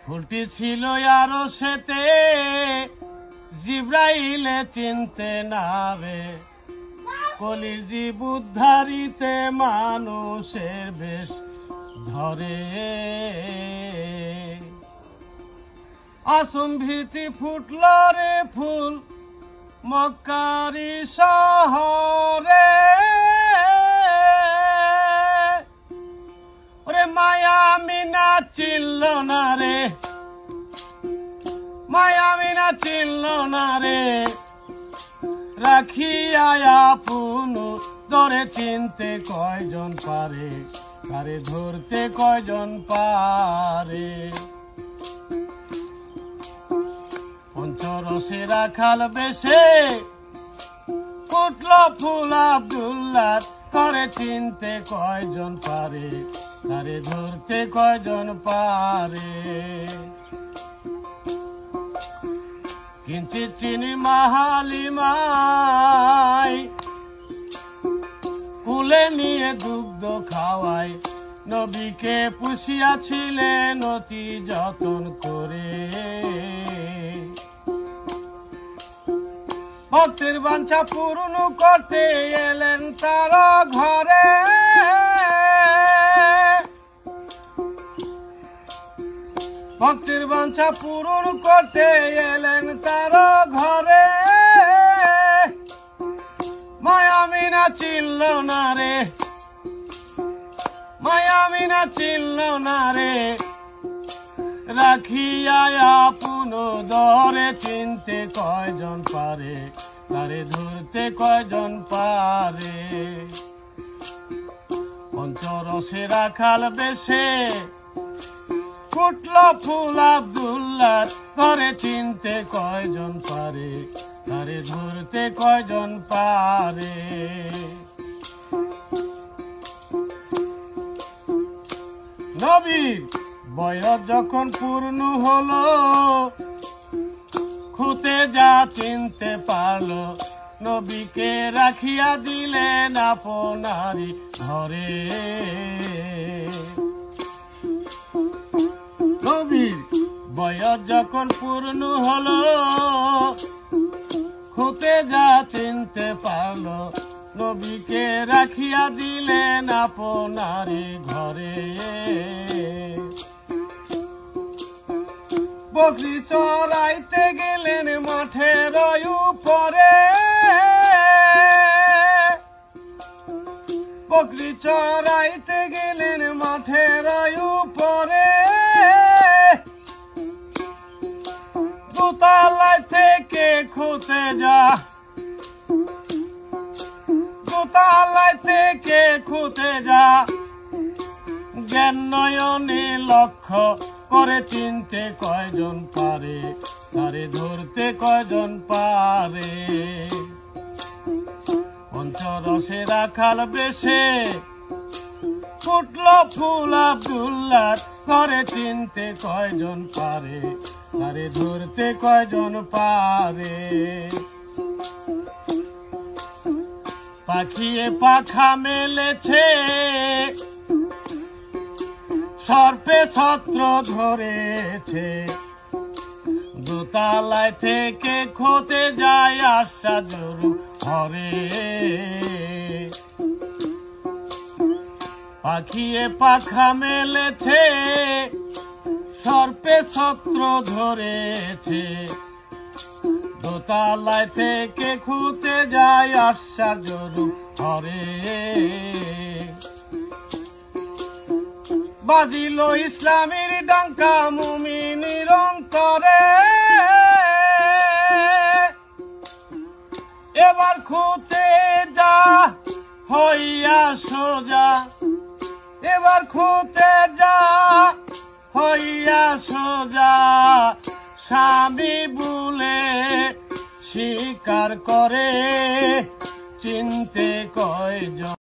ফুলটি ছিল আরো সেতে, জিব্রাইলে চিনতে না রে। কলির জীব উদ্ধারিতে মানুষের বেশ ধরে। অসম্ভীতি ফুটল রে ফুল মক্কারি শহরে। ওরে মায়া মিনা চিনল না রে, মায়া মিনা চিনল না রে। রাখিয়া আপন ধরে চিনতে কয়জন পারে, তারে ধরতে কয়জন পারে। পঞ্চরসে রাখাল বেশে উঠল ফুল আব্দুল্লাহ, তারে চিনতে কয়জন পারে, তারে ধরতে কয়জন পারে। কিঞ্চিত চিনি মাহালিমাই, কুলে নিয়ে দুগ্ধ খাওয়াই। নবীকে পুষিয়াছিলেন অতি যতন করে। ভক্তের বাঞ্ছা পূর্ণ করতে এলেন তার ঘরে। ভক্তের বাঞ্ছা পূরণ করতে এলেন তার ঘরে। মায়া মিনা চিনল না রে, মায়া মিনা চিনল না রে। রাখিয়া আপন ধরে চিনতে কয়জন পারে, তারে ধরতে কয়জন পারে। পঞ্চরসে রাখাল বেশে ফুটল ফুল আব্দুল্লাহ, ধরে চিনতে কয়জন পারে, তারে ধরতে কয়জন পারে। নবীর বয়স যখন পূর্ণ হলো, খুঁতে যা চিনতে পারলো। নবীকে রাখিয়া দিলেন আপনারি ঘরে। নবীর বয়স যখন পূর্ণ হলো, খুঁতে যা চিনতে পারলো। নবীকে রাখিয়া দিলেন আপনারি ঘরে। বকরি চড়াইতে গেলেন মাঠের উপরে। বকরি চড়াইতে গেলেন মাঠের উপরে। দোতলায় থেকে খুঁতে যা, দোতলায় থেকে খুঁতে যা। জ্ঞান নয়নে লক্ষ্য করে চিনতে কয়জন পারে, তারে ধরতে কয়জন পারে। পঞ্চরসে রাখাল বেশে ফুটল ফুল আব্দুল্লাহ, করে চিনতে কয়জন পারে, তারে ধরতে কয়জন পারে। পাখিয়ে পাখা মেলেছে, সর্পে ছত্র ধরেছে। দোতলায় থেকে খোতে যায় আশা জরু ঘরে। পাখিয়ে পাখা মেলেছে, সর্পে ছত্র ধরেছে। দোতলায় থেকে খুঁতে যায় আশা জরু ঘরে। বাজিল ইসলামের ডাঙ্কা মুমিনের অন্তরে। এবার খুঁতে যা হইয়া সোজা, এবার খুঁতে যা হইয়া সোজা। স্বামী বলে স্বীকার করে চিনতে কয়জন।